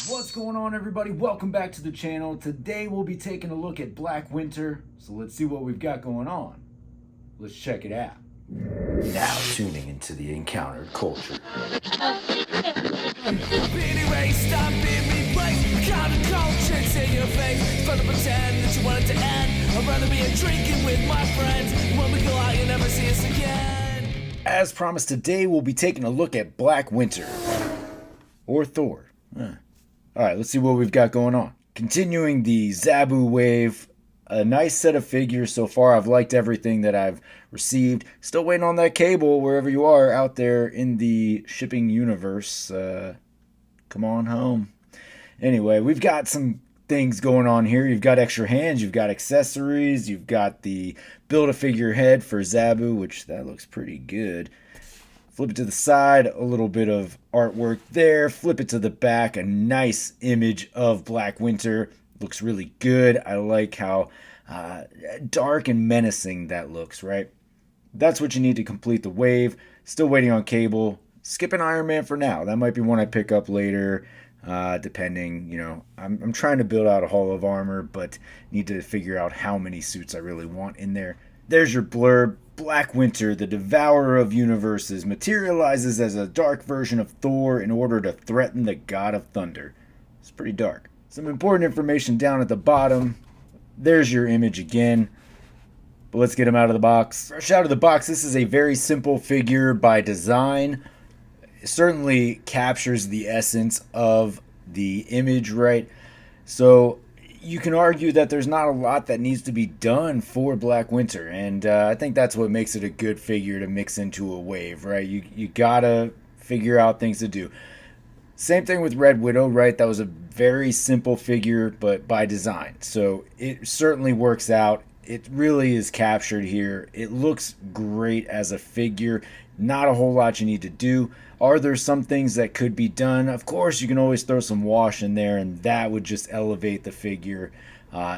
What's going on, everybody? Welcome back to the channel. Today we'll be taking a look at Black Winter, so let's see what we've got going on. Let's check it out. Now tuning into the Encountered Culture. Anyway, stop being replaced. Counter-culture, it's in your face. Fun to pretend that you want it to end. I'd rather be a drinking with my friends. When we go out, you never see us again. As promised, today we'll be taking a look at Black Winter. Or Thor. Alright, let's see what we've got going on. Continuing the Zabu wave. A nice set of figures so far. I've liked everything that I've received. Still waiting on that cable wherever you are out there in the shipping universe. Come on home. Anyway, we've got some things going on here. You've got extra hands, you've got accessories, you've got the Build-A-Figure head for Zabu, which that looks pretty good. Flip it to the side, a little bit of artwork there. Flip it to the back, a nice image of Black Winter. Looks really good. I like how dark and menacing that looks, right? That's what you need to complete the wave. Still waiting on cable. Skipping Iron Man for now. That might be one I pick up later, depending. You know, I'm trying to build out a Hall of Armor, but need to figure out how many suits I really want in there. There's your blurb. Black Winter, the devourer of universes, materializes as a dark version of Thor in order to threaten the god of thunder. It's pretty dark. Some important information down at the bottom. There's your image again. But let's get him out of the box. Fresh out of the box, this is a very simple figure by design. It certainly captures the essence of the image, right? So you can argue that there's not a lot that needs to be done for Black Winter, and I think that's what makes it a good figure to mix into a wave, right? You gotta figure out things to do. Same thing with Red Widow, right? That was a very simple figure, but by design. So it certainly works out. It really is captured here. It looks great as a figure. Not a whole lot you need to do. Are there some things that could be done? Of course, you can always throw some wash in there, and that would just elevate the figure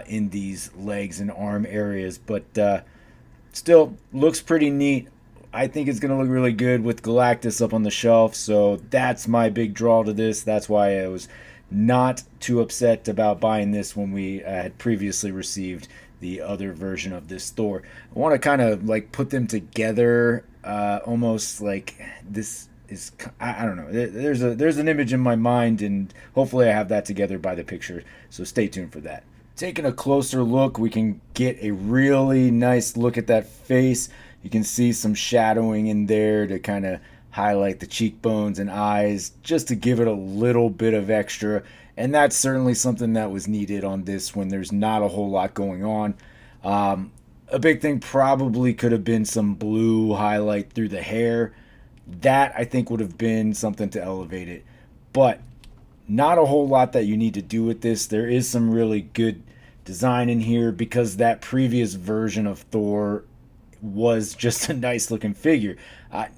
in these legs and arm areas. But still, looks pretty neat. I think it's going to look really good with Galactus up on the shelf, so that's my big draw to this. That's why I was not too upset about buying this when we had previously received the other version of this Thor. I want to kind of like put them together, almost like this is, I don't know. There's an image in my mind, and hopefully I have that together by the picture, so stay tuned for that. Taking a closer look, we can get a really nice look at that face. You can see some shadowing in there to kind of highlight the cheekbones and eyes, just to give it a little bit of extra. And that's certainly something that was needed on this when there's not a whole lot going on. A big thing probably could have been some blue highlight through the hair. That, I think, would have been something to elevate it. But not a whole lot that you need to do with this. There is some really good design in here because that previous version of Thor was just a nice looking figure.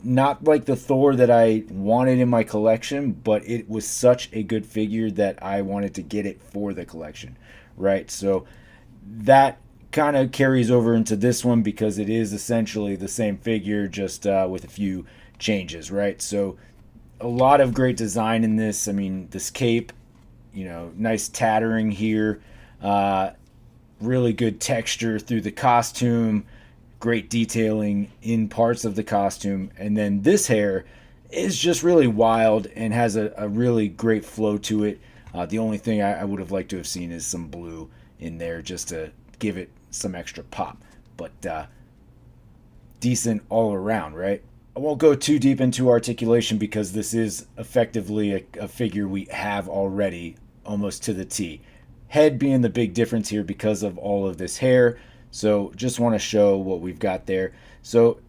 Not like the Thor that I wanted in my collection, but it was such a good figure that I wanted to get it for the collection, right? So that kind of carries over into this one because it is essentially the same figure, just with a few changes, right? So a lot of great design in this. I mean, this cape, you know, nice tattering here, really good texture through the costume, great detailing in parts of the costume, and then this hair is just really wild and has a really great flow to it. The only thing I would have liked to have seen is some blue in there just to give it some extra pop, but decent all around, right? I won't go too deep into articulation because this is effectively a figure we have already almost to the T. Head being the big difference here because of all of this hair. So just want to show what we've got there. So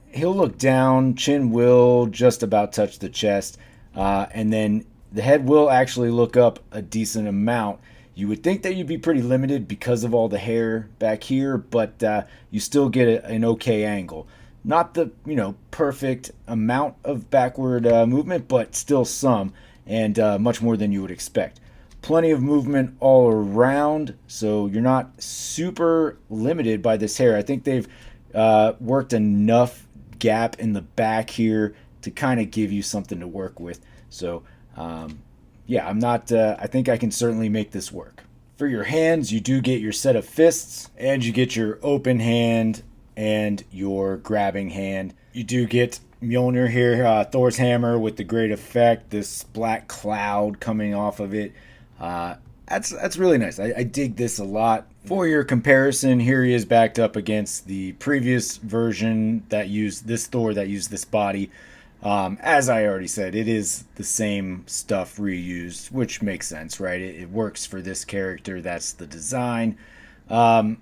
he'll look down, chin will just about touch the chest, and then the head will actually look up a decent amount. You would think that you'd be pretty limited because of all the hair back here, but you still get an okay angle. Not the, you know, perfect amount of backward movement, but still some, and much more than you would expect. Plenty of movement all around, so you're not super limited by this hair. I think they've worked enough gap in the back here to kind of give you something to work with. So yeah, I'm not, I think I can certainly make this work. For your hands, you do get your set of fists, and you get your open hand and your grabbing hand. You do get Mjolnir here, Thor's hammer with the great effect, this black cloud coming off of it. That's really nice. I dig this a lot. For your comparison, here he is backed up against the previous version that used this Thor that used this body. As I already said, it is the same stuff reused, which makes sense, right? It works for this character. That's the design. The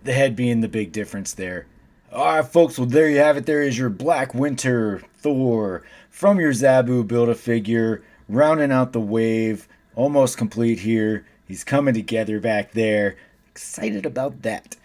head being the big difference there. All right, folks. Well, there you have it. There is your Black Winter Thor from your Zabu Build-A-Figure, rounding out the wave. Almost complete here. He's coming together back there. Excited about that.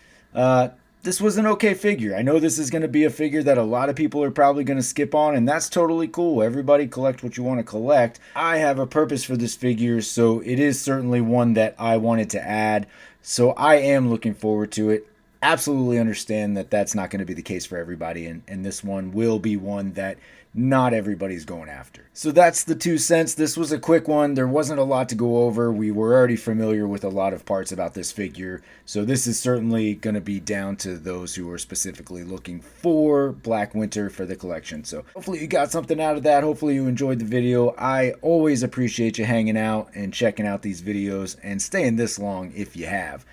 This was an okay figure. I know this is going to be a figure that a lot of people are probably going to skip on, and that's totally cool. Everybody collect what you want to collect. I have a purpose for this figure, so it is certainly one that I wanted to add. So I am looking forward to it. Absolutely understand that that's not going to be the case for everybody, and this one will be one that not everybody's going after. So that's the 2 cents. This was a quick one. There wasn't a lot to go over. We were already familiar with a lot of parts about this figure. So this is certainly going to be down to those who are specifically looking for Black Winter for the collection. So hopefully you got something out of that. Hopefully you enjoyed the video. I always appreciate you hanging out and checking out these videos and staying this long if you have.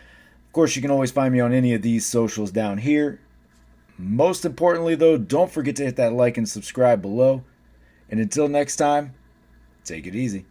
Of course, you can always find me on any of these socials down here. Most importantly, though, don't forget to hit that like and subscribe below. And until next time, take it easy.